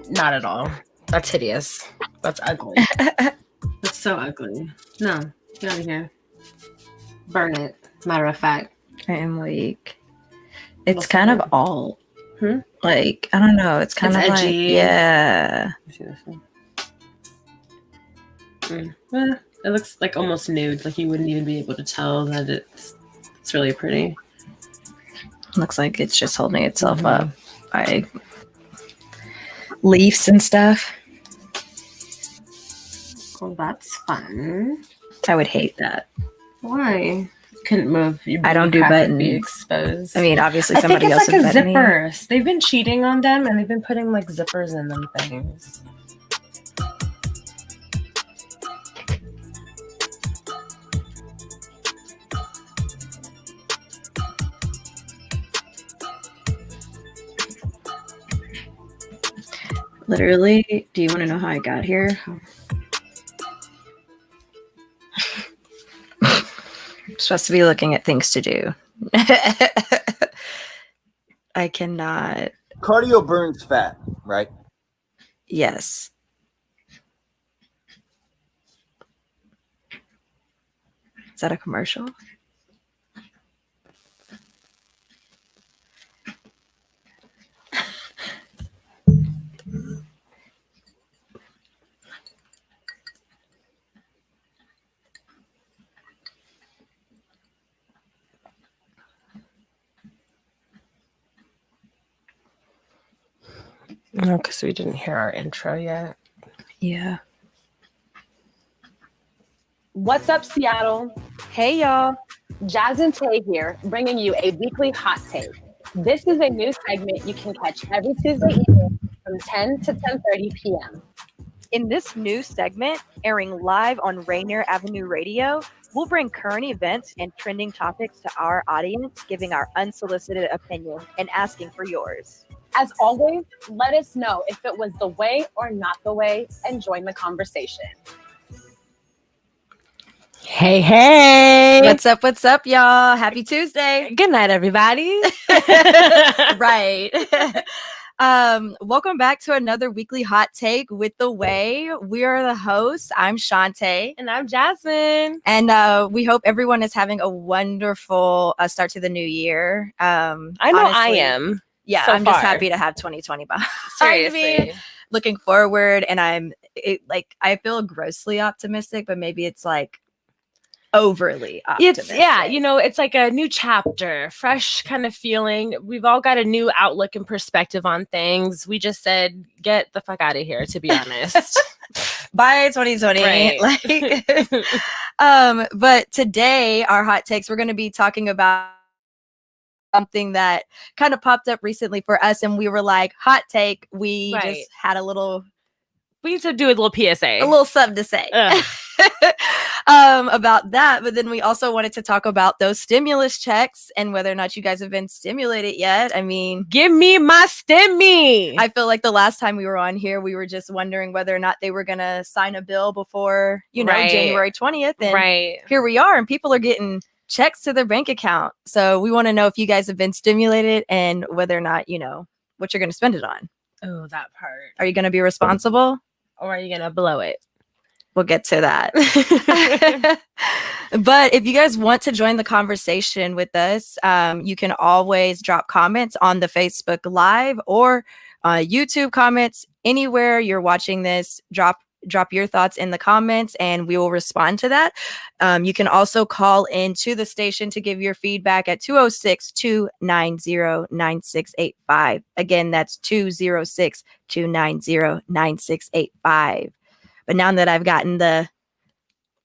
Not at all. That's hideous. That's ugly. That's so ugly. No, get out of here. Burn it. Matter of fact. I am weak. It's kind of alt. Like, I don't know. It's kind of edgy. like, yeah. It looks like almost nude. Like you wouldn't even be able to tell that it's really pretty. Looks like it's just holding itself up by leaves and stuff. Well, that's fun. I would hate that. Why? Couldn't move. I don't do buttons. Be exposed. I mean, obviously somebody else would would button zippers. They've been cheating on them, and they've been putting like zippers in them things. Literally, do you want to know how I got here? I'm supposed to be looking at things to do. I cannot. Cardio burns fat, right? Yes. Is that a commercial? No, because we didn't hear our intro yet. Yeah. What's up, Seattle? Hey, y'all. Jazz and Taé here, bringing you a weekly hot take. This is a new segment you can catch every Tuesday evening from 10 to 10:30 p.m. In this new segment, airing live on Rainier Avenue Radio, we'll bring current events and trending topics to our audience, giving our unsolicited opinion and asking for yours. As always, let us know if it was the way or not the way, and join the conversation. Hey. What's up, y'all? Happy Tuesday. Good night, everybody. Right. Welcome back to another weekly hot take with The Way. We are the hosts. I'm Shantae. And I'm Jasmine. And we hope everyone is having a wonderful start to the new year. I know honestly, I am. Yeah, so I'm far. just happy to have 2020 behind Seriously. me. Looking forward, and I feel grossly optimistic, but maybe it's like overly optimistic. It's like a new chapter, fresh kind of feeling. We've all got a new outlook and perspective on things. We just said, get the fuck out of here, to be honest. Bye 2020. Right. But today our hot takes, we're going to be talking about something that kind of popped up recently for us, and we were like, hot take. We just had we need to do a little PSA, a little something to say about that. But then we also wanted to talk about those stimulus checks and whether or not you guys have been stimulated yet. I mean, give me my stimmy. I feel like the last time we were on here, we were just wondering whether or not they were going to sign a bill before, January 20th. And here we are, and people are getting checks to their bank account. So we want to know if you guys have been stimulated and whether or not, what you're going to spend it on. Oh, that part. Are you going to be responsible? Or are you going to blow it? We'll get to that. But if you guys want to join the conversation with us, you can always drop comments on the Facebook Live or YouTube comments. Anywhere you're watching this, drop your thoughts in the comments and we will respond to that. You can also call into the station to give your feedback at 206-290-9685. Again, that's 206-290-9685. But now that I've gotten the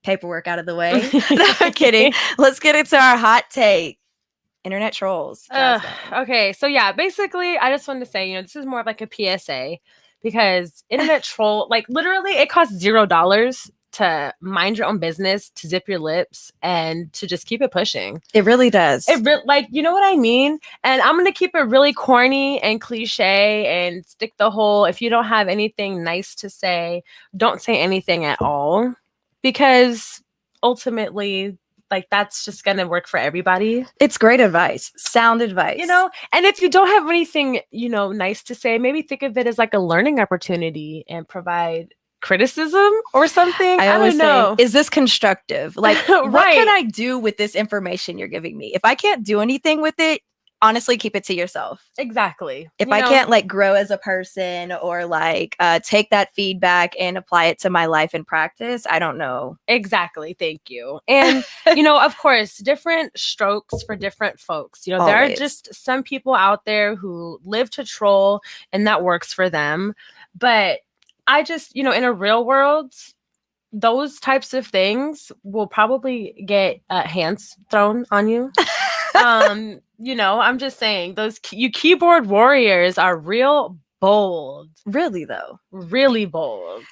paperwork out of the way, no, I'm kidding. Let's get into our hot take. Internet trolls. Okay, so yeah, basically, I just wanted to say, this is more of like a PSA. Because internet troll, like literally it costs $0 to mind your own business, to zip your lips, and to just keep it pushing. It really does. You know what I mean? And I'm going to keep it really corny and cliche and stick the whole, if you don't have anything nice to say, don't say anything at all. Because ultimately, like that's just gonna work for everybody. It's great advice, sound advice. You know, and if you don't have anything, you know, nice to say, maybe think of it as like a learning opportunity and provide criticism or something. I always don't know. say, is this constructive? Like, Right. what can I do with this information you're giving me? If I can't do anything with it, honestly, keep it to yourself. Exactly. If I can't like grow as a person or like take that feedback and apply it to my life and practice, I don't know. Exactly. Thank you. And, you know, of course, different strokes for different folks. You know, there are Always. just some people out there who live to troll and that works for them. But I just, you know, in a real world, those types of things will probably get hands thrown on you. You know, I'm just saying those you keyboard warriors are real bold. Really, though. Really bold.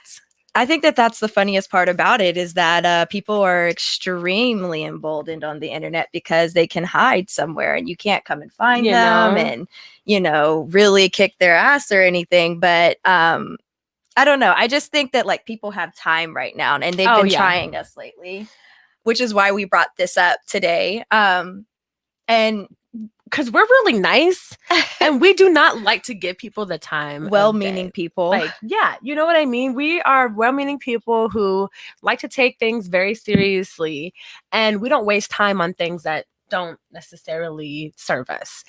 I think that that's the funniest part about it is that people are extremely emboldened on the internet because they can hide somewhere and you can't come and find them and, you know, really kick their ass or anything. But I don't know. I just think that like people have time right now and they've been trying us lately, which is why we brought this up today. And because we're really nice and we do not like to give people the time. Well-meaning people. Like, yeah, you know what I mean? We are well-meaning people who like to take things very seriously and we don't waste time on things that don't necessarily serve us.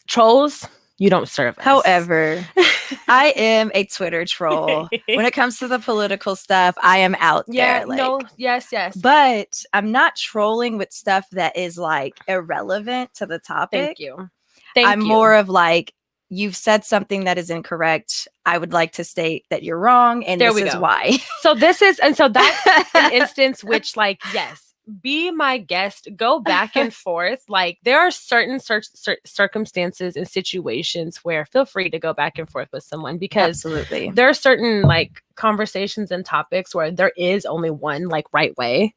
Trolls, you don't serve us. However, I am a Twitter troll. When it comes to the political stuff, I am out there. Like, yes. But I'm not trolling with stuff that is like irrelevant to the topic. Thank you. I'm more of like, you've said something that is incorrect. I would like to state that you're wrong, and this is why. So that's an instance which, like, yes. Be my guest, go back and forth. Like there are certain circumstances and situations where feel free to go back and forth with someone because absolutely there are certain like conversations and topics where there is only one like right way.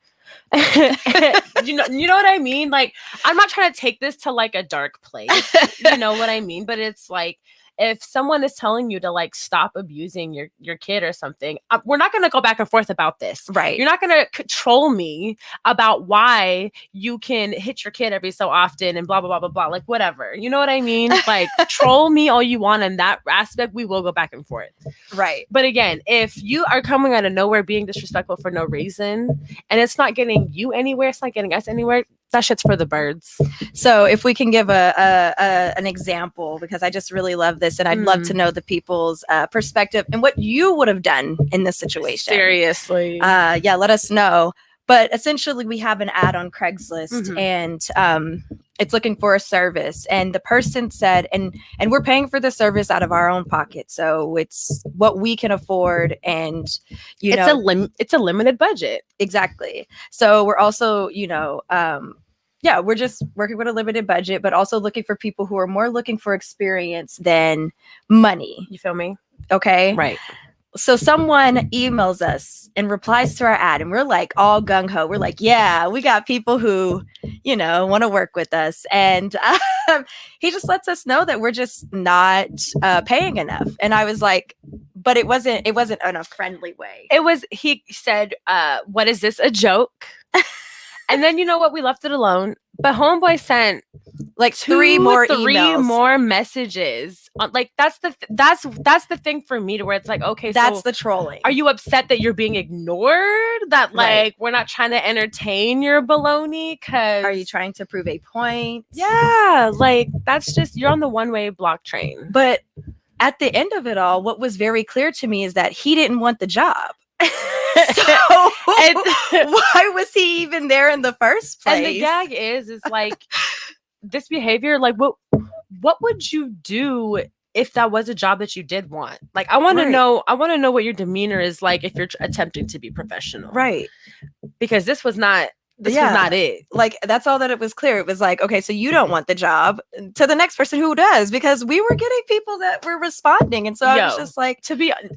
you know what I mean? Like I'm not trying to take this to like a dark place. You know what I mean? But it's like if someone is telling you to like stop abusing your kid or something, we're not going to go back and forth about this. Right. You're not going to control me about why you can hit your kid every so often and blah, blah, blah, blah, blah. Like whatever. You know what I mean? Like troll me all you want in that aspect. We will go back and forth. Right. But again, if you are coming out of nowhere being disrespectful for no reason and it's not getting you anywhere, it's not getting us anywhere, that shit's for the birds. So if we can give an example, because I just really love this and I'd love to know the people's perspective and what you would have done in this situation. Seriously. Yeah, let us know. But essentially we have an ad on Craigslist and it's looking for a service. And the person said, and we're paying for the service out of our own pocket. So it's what we can afford. And, it's a limited budget. Exactly. So we're also, we're just working with a limited budget, but also looking for people who are more looking for experience than money. You feel me? Okay. Right. So someone emails us and replies to our ad and we're like all gung-ho. We're like, yeah, we got people who, want to work with us. And he just lets us know that we're just not paying enough. And I was like, but it wasn't in a friendly way. He said, what is this, a joke? And then you know what? We left it alone. But homeboy sent like three more messages. Like that's the thing for me to where it's like, okay, that's so the trolling. Are you upset that you're being ignored? That like we're not trying to entertain your baloney? Cause are you trying to prove a point? Yeah, like that's just you're on the one-way block train. But at the end of it all, what was very clear to me is that he didn't want the job. So why was he even there in the first place? And the gag is like this behavior, like what would you do if that was a job that you did want? Like I want to know what your demeanor is like if you're attempting to be professional. Right. Because this was not it. Like that's all that it was clear. It was like, okay, so you don't want the job, to the next person who does, because we were getting people that were responding. And so I was just like,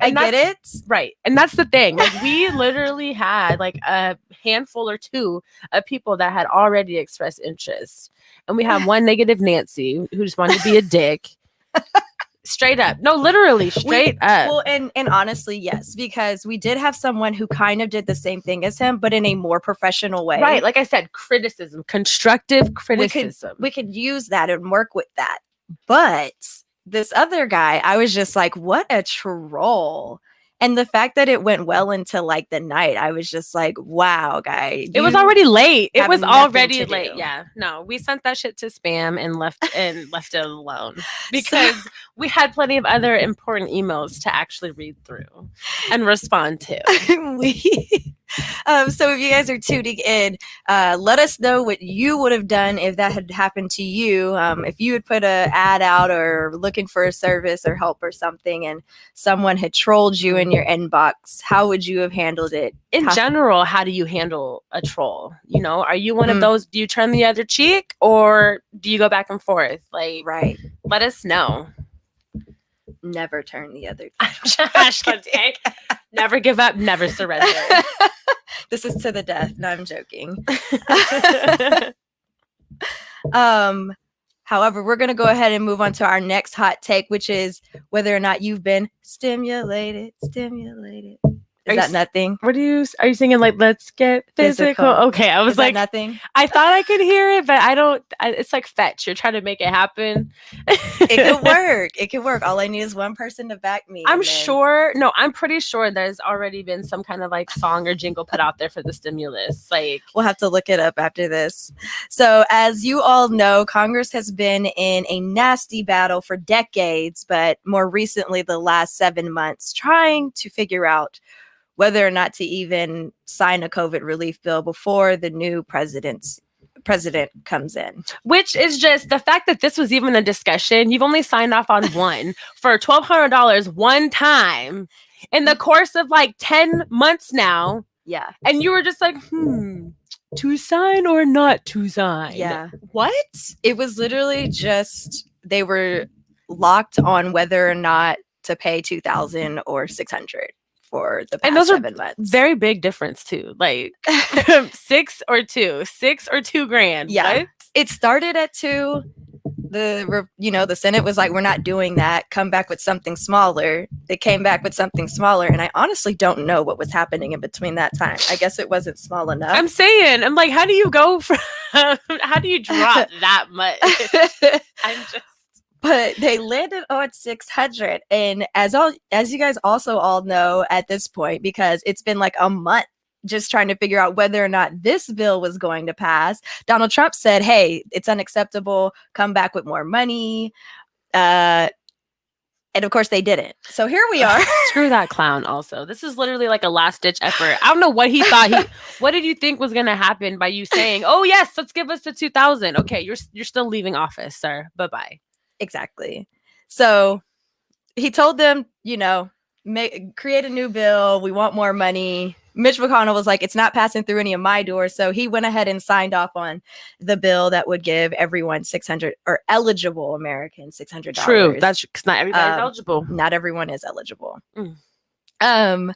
I get it. Right. And that's the thing. Like we literally had like a handful or two of people that had already expressed interest. And we have one negative Nancy who just wanted to be a dick. Straight up. No, literally straight up. Well, and honestly, yes, because we did have someone who kind of did the same thing as him, but in a more professional way. Right. Like I said, criticism, constructive criticism. We could use that and work with that. But this other guy, I was just like, what a troll. And the fact that it went well into like the night, I was just like, wow, guy. It was already late. It was already to late. do. Yeah. No, we sent that shit to spam and left it alone because we had plenty of other important emails to actually read through and respond to. So if you guys are tuning in, let us know what you would have done if that had happened to you. If you had put an ad out or looking for a service or help or something and someone had trolled you in your inbox, how would you have handled it? In general, how do you handle a troll? You know, are you one of those, do you turn the other cheek or do you go back and forth? Like, right. Let us know. Never turn the other cheek. Never give up, never surrender. This is to the death. No, I'm joking. However, we're going to go ahead and move on to our next hot take, which is whether or not you've been stimulated. Is that nothing? Are you singing like "Let's Get Physical"? Okay, I was Is like, that nothing. I thought I could hear it, but I don't. It's like fetch. You're trying to make it happen. It could work. All I need is one person to back me. I'm pretty sure there's already been some kind of like song or jingle put out there for the stimulus. Like, we'll have to look it up after this. So, as you all know, Congress has been in a nasty battle for decades, but more recently, the last 7 months, trying to figure out whether or not to even sign a COVID relief bill before the new president comes in. Which is just the fact that this was even a discussion. You've only signed off on one for $1,200 one time in the course of like 10 months now. Yeah. And you were just like, to sign or not to sign? Yeah. What? It was literally just, they were locked on whether or not to pay $2,000 or $600 for the past 7 months. Very big difference too. Like $6 or $2,000. Yeah. What? It started at $2,000. The Senate was like, we're not doing that. Come back with something smaller. They came back with something smaller. And I honestly don't know what was happening in between that time. I guess it wasn't small enough. I'm like, how do you go from, how do you drop that much? But they landed on $600. And as you guys also all know at this point, because it's been like a month just trying to figure out whether or not this bill was going to pass, Donald Trump said, hey, it's unacceptable. Come back with more money. And of course they didn't. So here we are. Screw that clown also. This is literally like a last ditch effort. I don't know what he thought what did you think was going to happen by you saying, oh yes, let's give us the 2,000. Okay, you're still leaving office, sir. Bye-bye. Exactly. So he told them, create a new bill. We want more money. Mitch McConnell was like, it's not passing through any of my doors. So he went ahead and signed off on the bill that would give everyone $600 or eligible Americans $600. True. That's because not everybody's eligible. Not everyone is eligible. And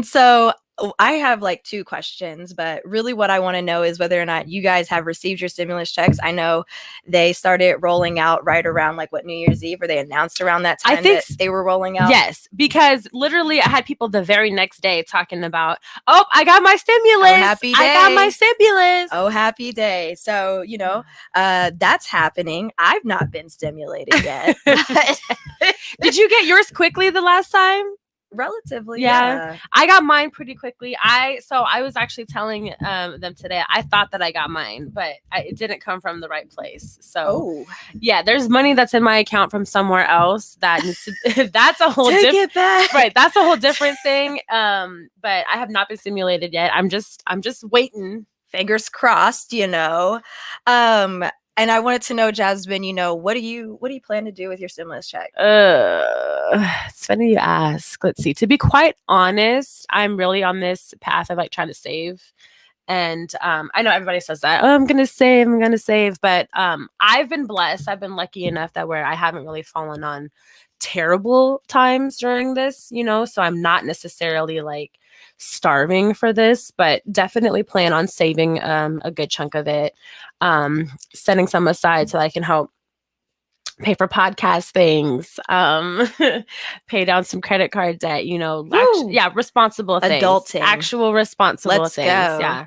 so I have like 2 questions, but really what I want to know is whether or not you guys have received your stimulus checks. I know they started rolling out right around like New Year's Eve, or they announced around that time that they were rolling out. Yes, because literally I had people the very next day talking about, oh, I got my stimulus. Oh, happy day. I got my stimulus. Oh, happy day. So, that's happening. I've not been stimulated yet. Did you get yours quickly the last time? Relatively, yeah. I got mine pretty quickly. I was actually telling them today, I thought that I got mine, but it didn't come from the right place. So yeah, there's money that's in my account from somewhere else that needs to, that's a whole different, right? That's a whole different thing. But I have not been stimulated yet. I'm just waiting. Fingers crossed, And I wanted to know, Jasmine, what do you plan to do with your stimulus check? It's funny you ask. Let's see. To be quite honest, I'm really on this path of like trying to save. And I know everybody says that, oh, I'm going to save. But I've been blessed. I've been lucky enough that where I haven't really fallen on terrible times during this, so I'm not necessarily like starving for this, but definitely plan on saving a good chunk of it, setting some aside so I can help pay for podcast things, pay down some credit card debt, responsible things. Adulting. Actual responsible Let's things. go. Yeah.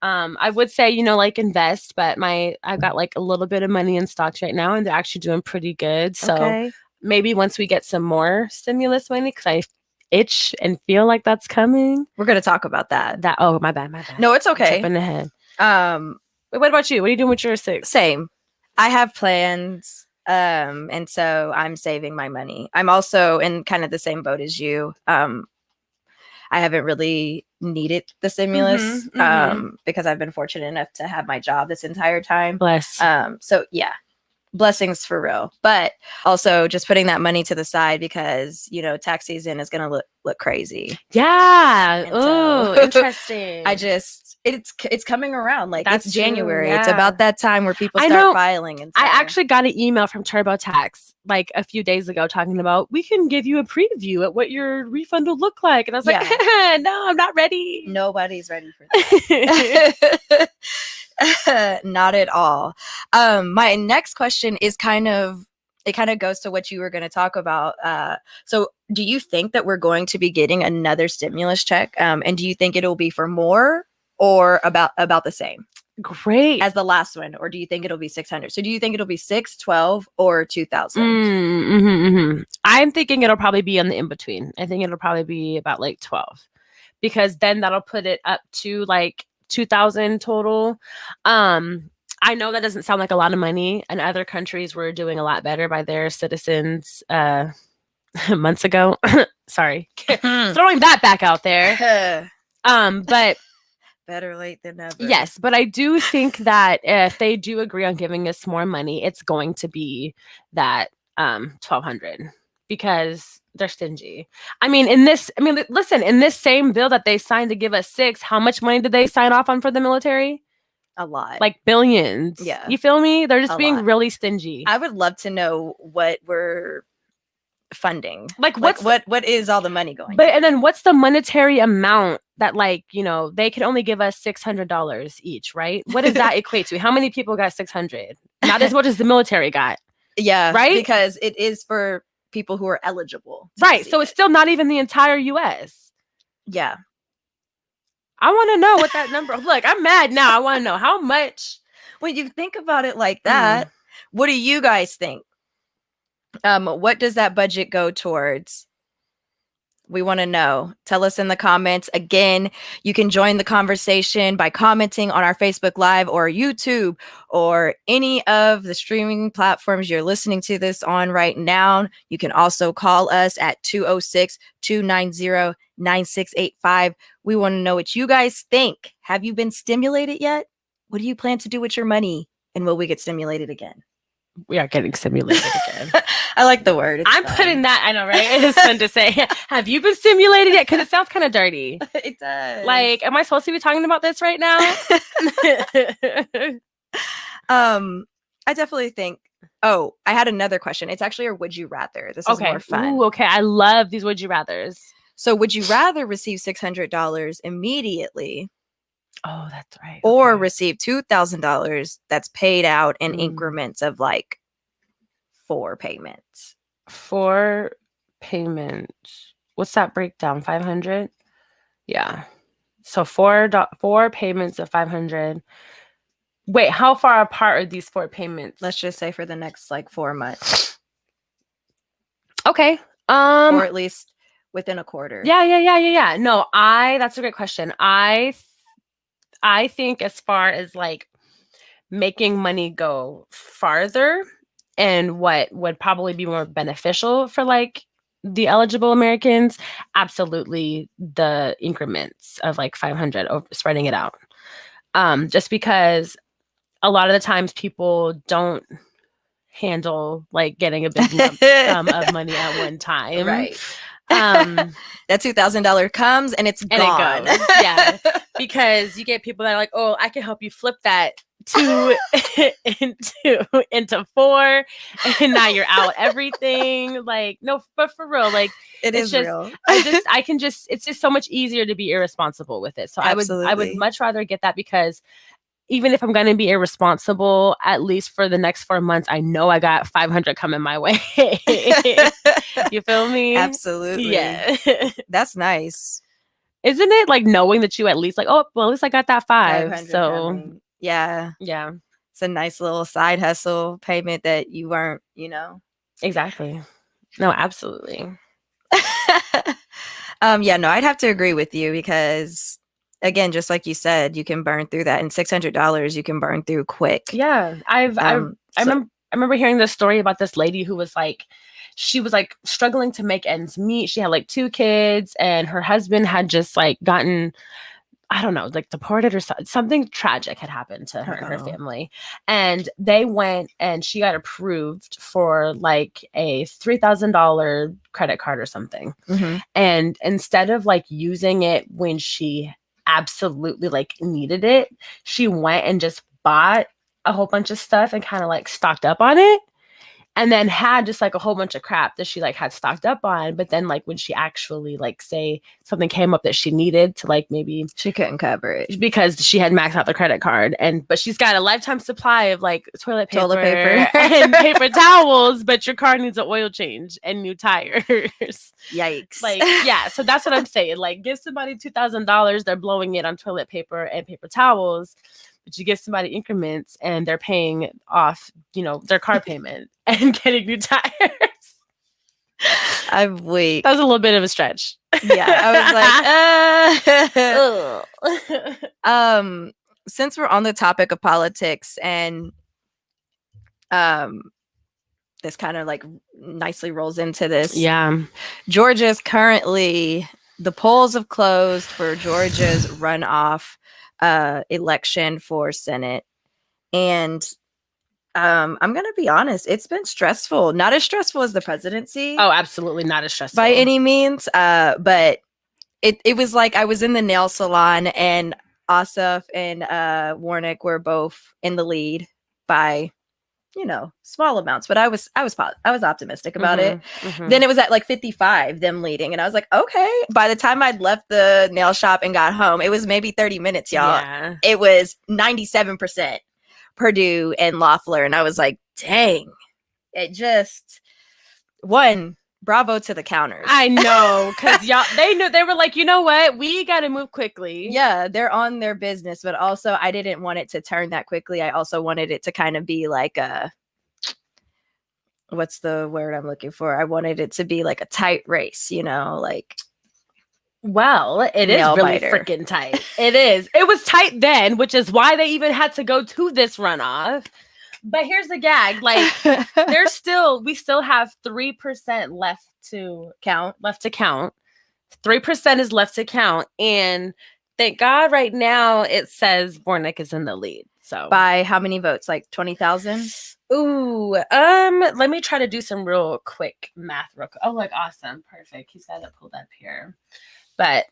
I would say, invest, but I've got like a little bit of money in stocks right now and they're actually doing pretty good. So maybe once we get some more stimulus money, because I itch and feel like that's coming. We're going to talk about that. Oh, my bad. No, it's okay. Jumping ahead. Wait, what about you? What are you doing with your 6? Same. I have plans. And so I'm saving my money. I'm also in kind of the same boat as you. I haven't really needed the stimulus because I've been fortunate enough to have my job this entire time. Bless. So yeah, blessings for real. But also just putting that money to the side because, tax season is going to look crazy. Yeah. And Oh, so, interesting. It's coming around. Like That's it's January. true, yeah. It's about that time where people start filing. And I actually got an email from TurboTax like a few days ago talking about, we can give you a preview at what your refund will look like. And I was like, no, I'm not ready. Nobody's ready for that. Not at all. My next question is kind of goes to what you were going to talk about. So do you think that we're going to be getting another stimulus check? And do you think it'll be for more or about the same? Great. As the last one, or do you think it'll be 600? So do you think it'll be 6, 12, or 2,000? I'm thinking it'll probably be on the in-between. I think it'll probably be about like 12 because then that'll put it up to like 2,000 total. I know that doesn't sound like a lot of money, and other countries were doing a lot better by their citizens months ago. Sorry. Throwing that back out there. But better late than never. Yes, but I do think that if they do agree on giving us more money, it's going to be that $1,200 because they're stingy. Listen, in this same bill that they signed to give us 6, how much money did they sign off on for the military? A lot. Like billions. Yeah. You feel me? They're just being lot. really stingy. I would love to know what we're funding. What is all the money going to? And then what's the monetary amount that they could only give us $600 each, right? What does that equate to? How many people got 600? Not as much as the military got. Yeah. Right? Because it is for people who are eligible. Right. So it's still not even the entire US. Yeah. I want to know what that number. Look, I'm mad now. I want to know how much. When you think about it like that, what do you guys think? What does that budget go towards? We want to know. Tell us in the comments. Again, you can join the conversation by commenting on our Facebook Live or YouTube or any of the streaming platforms you're listening to this on right now. You can also call us at 206-290-9685. We want to know what you guys think. Have you been stimulated yet? What do you plan to do with your money? And will we get stimulated again? We are getting stimulated again. I like the word. I'm putting that. I know, right? It's fun to say. Have you been stimulated yet? Because it sounds kind of dirty. It does. Like, am I supposed to be talking about this right now? I definitely think. Oh, I had another question. It's actually a would you rather. This is more fun. Ooh, okay. I love these would you rathers. So, would you rather receive $600 immediately? Oh, that's right. Or receive $2,000 that's paid out in increments of like 4 payments. 4 payments. What's that breakdown? 500? Yeah. So 4 payments of 500. Wait, how far apart are these 4 payments? Let's just say for the next like 4 months. Okay. Or at least within a quarter. Yeah. No, that's a great question. I think as far as like making money go farther and what would probably be more beneficial for like the eligible Americans, absolutely the increments of like 500 spreading it out. Just because a lot of the times people don't handle like getting a big lump sum of money at one time. Right. That $2,000 comes and it's gone. And it goes. Yeah. Because you get people that are like, oh, I can help you flip that 2 into 4 and now you're out everything. Like, no, but for real, like it's just real. It's just so much easier to be irresponsible with it. So I would much rather get that because even if I'm going to be irresponsible, at least for the next 4 months, I know I got 500 coming my way. You feel me? Absolutely. Yeah. That's nice. Isn't it like knowing that you at least like, oh, well, at least I got that 5. 500 So coming. Yeah. yeah, It's a nice little side hustle payment that you weren't, exactly. No, absolutely. Yeah, no, I'd have to agree with you because, again, just like you said, you can burn through that, and $600 you can burn through quick. Yeah, I remember hearing this story about this lady who was like, she was like struggling to make ends meet. She had like 2 kids, and her husband had just like gotten, I don't know, like deported or something tragic had happened to her and her family. And they went and she got approved for like a $3,000 credit card or something. Mm-hmm. And instead of like using it when she absolutely like needed it, she went and just bought a whole bunch of stuff and kind of like stocked up on it. And then had just like a whole bunch of crap that she like had stocked up on. But then like when she actually like say something came up that she needed to like maybe she couldn't cover it because she had maxed out the credit card. But she's got a lifetime supply of like toilet paper and paper towels, but your car needs an oil change and new tires. Yikes. Like, yeah. So that's what I'm saying. Like give somebody $2,000, they're blowing it on toilet paper and paper towels. But you give somebody increments and they're paying off, their car payment and getting new tires. I'm weak. That was a little bit of a stretch. Yeah, I was like, since we're on the topic of politics and this kind of like nicely rolls into this. Yeah. Georgia's currently, the polls have closed for Georgia's runoff election for Senate. And I'm gonna be honest, it's been stressful. Not as stressful as the presidency. Oh, absolutely not as stressful by any means. But it was like I was in the nail salon and Asaf and Warnick were both in the lead by small amounts, but I was optimistic about it. Mm-hmm. Then it was at like 55 them leading, and I was like, okay. By the time I'd left the nail shop and got home, it was maybe 30 minutes, y'all. Yeah. It was 97% Purdue and Loeffler, and I was like, dang. It just bravo to the counters. I know, because y'all, they knew, they were like, you know what, we got to move quickly. Yeah, they're on their business, but also I didn't want it to turn that quickly. I also wanted it to kind of be like a, what's the word I'm looking for? I wanted it to be like a tight race, like. Well, it is really freaking tight. It is. It was tight then, which is why they even had to go to this runoff. But here's the gag. Like, we still have 3% left to count. 3% is left to count. And thank God right now it says Warnick is in the lead. So by how many votes? Like 20,000? Ooh, let me try to do some real quick math real quick. Oh, like awesome. Perfect. He's got it pulled up here. But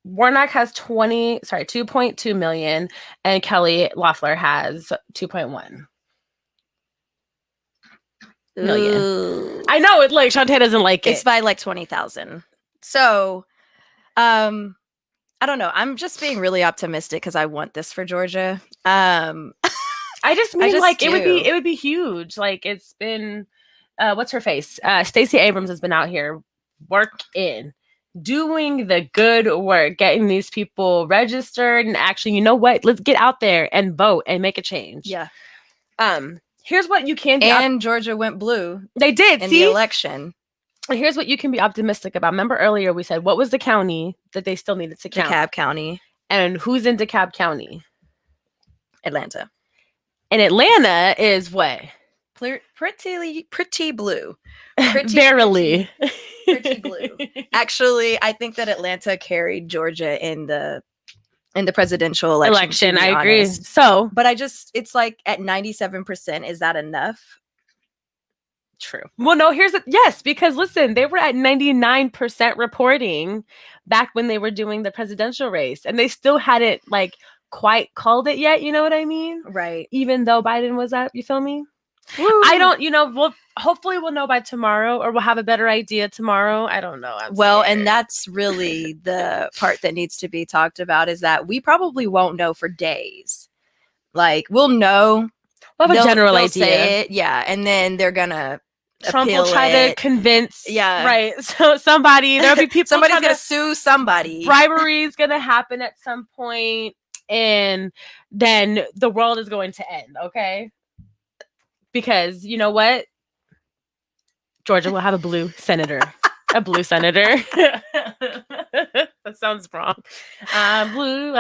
Warnock has 2.2 million, and Kelly Loeffler has 2.1 million. Ooh. I know it. Like Shantae doesn't like it. It's by like 20,000. So, I don't know. I'm just being really optimistic because I want this for Georgia. I just mean like do. it would be huge. Like it's been, what's her face? Stacey Abrams has been out here doing the good work, getting these people registered and actually, you know what? Let's get out there and vote and make a change. Yeah. Here's what you can be. And Georgia went blue. They did in the election. Here's what you can be optimistic about. Remember earlier we said what was the county that they still needed to count? DeKalb County. And who's in DeKalb County? Atlanta. And Atlanta is what? Pretty blue. Verily. Pretty blue. Actually, I think that Atlanta carried Georgia in the presidential election. I agree. So, but it's like at 97%. Is that enough? True. Well, no, yes, because listen, they were at 99% reporting back when they were doing the presidential race, and they still hadn't like quite called it yet. You know what I mean? Right. Even though Biden was up, you feel me? Woo. I don't, hopefully we'll know by tomorrow, or we'll have a better idea tomorrow. I don't know. I'm Well, scared. and that's really the part that needs to be talked about, is that we probably won't know for days. Like, we'll know. we'll have a general they'll idea. say it, yeah, and then they're gonna Trump will appeal try to it. convince, Yeah. right? So there'll be people. Somebody's trying gonna to- sue somebody. bribery is gonna happen at some point, and then the world is going to end. Okay, because you know what, Georgia will have a blue senator. A blue senator. That sounds wrong. Blue.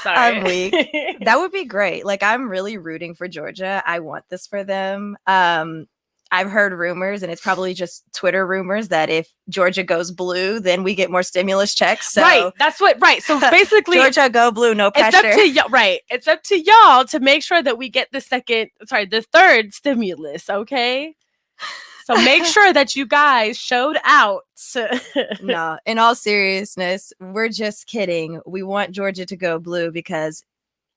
Sorry. I'm weak. That would be great. Like, I'm really rooting for Georgia. I want this for them. I've heard rumors, and it's probably just Twitter rumors, that if Georgia goes blue, then we get more stimulus checks. So right. That's what. Right. So basically, Georgia go blue, no it's pressure. up to y'all. Right. It's up to y'all to make sure that we get the third stimulus. Okay. So make sure that you guys showed out. No, in all seriousness, we're just kidding. We want Georgia to go blue because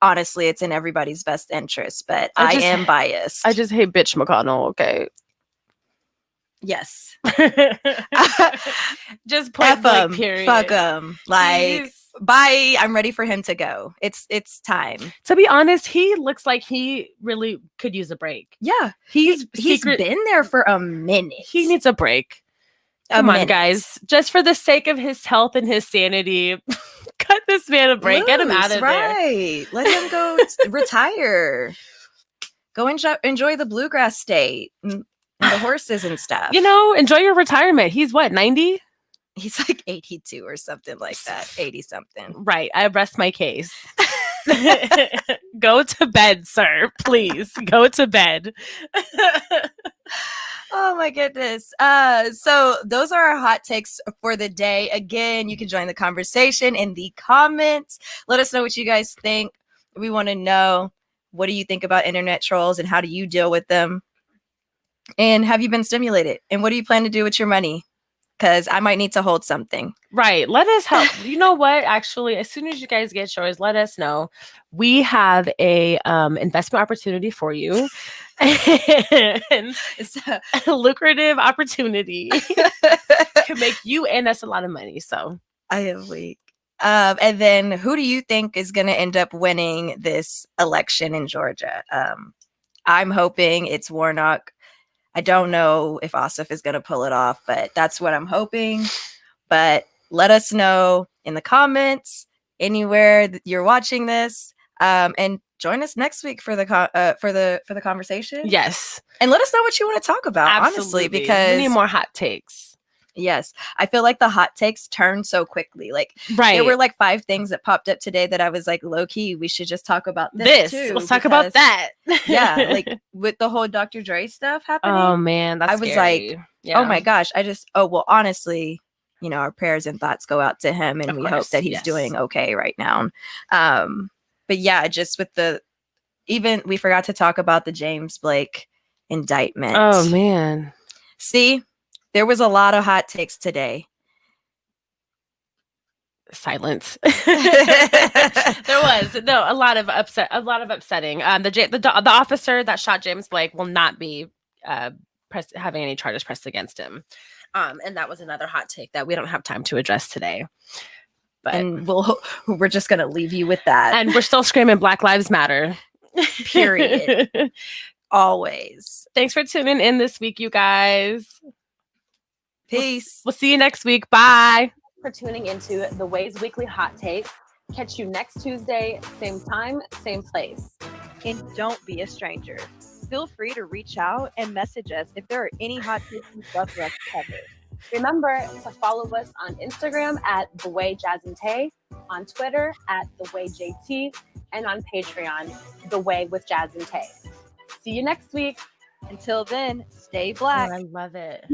honestly, it's in everybody's best interest. But I am biased. I just hate bitch McConnell. Okay. Yes. Just point blank, F period. fuck him. Like, Please. bye. I'm ready for him to go. It's time. To be honest, he looks like he really could use a break. Yeah, He's been there for a minute. He needs a break. Come on, guys. Just for the sake of his health and his sanity, cut this man a break. Get him out of there. Right. Let him go retire. Go enjoy the bluegrass state and the horses and stuff. You know, enjoy your retirement. He's what, 90? He's like 82 or something like that. 80 something. Right. I rest my case. Go to bed, sir. Please go to bed. Oh my goodness. So those are our hot takes for the day. Again, you can join the conversation in the comments. Let us know what you guys think. We want to know, what do you think about internet trolls and how do you deal with them? And have you been stimulated? And what do you plan to do with your money? Because I might need to hold something. Right. Let us help. You know what? Actually, as soon as you guys get yours, let us know. We have a investment opportunity for you. And It's a lucrative opportunity can make you and us a lot of money. So I am weak. And then who do you think is going to end up winning this election in Georgia? I'm hoping it's Warnock. I don't know if Ossoff is going to pull it off, but that's what I'm hoping. But let us know in the comments, anywhere that you're watching this, and join us next week for the conversation. yes, And let us know what you want to talk about, honestly, absolutely. because we need more hot takes. yes, I feel like the hot takes turn so quickly. Like, Right. there were like 5 things that popped up today that I was like, low key, we should just talk about this too. Let's talk about because- that. Yeah, like with the whole Dr. Dre stuff happening. Oh man, that's I was scary. like, yeah. Oh my gosh, well, honestly, you know, our prayers and thoughts go out to him, and Of we course, hope that he's yes. doing okay right now. But yeah, just with we forgot to talk about the James Blake indictment. Oh man. See, there was a lot of hot takes today. Silence. There was a lot of upsetting. The officer that shot James Blake will not be having any charges pressed against him. And that was another hot take that we don't have time to address today. But And we're just gonna leave you with that. and we're still screaming Black Lives Matter. Period. Always. Thanks for tuning in this week, you guys. Peace. We'll see you next week. Bye. For tuning into The Way's Weekly Hot Take. Catch you next Tuesday, same time, same place. And don't be a stranger. Feel free to reach out and message us if there are any hot takes you'd love for us to cover. Remember to follow us on Instagram at The Way Jazz and Tae, on Twitter at The Way JT, and on Patreon, The Way with Jazz and Tae. See you next week. Until then, stay black. I love it.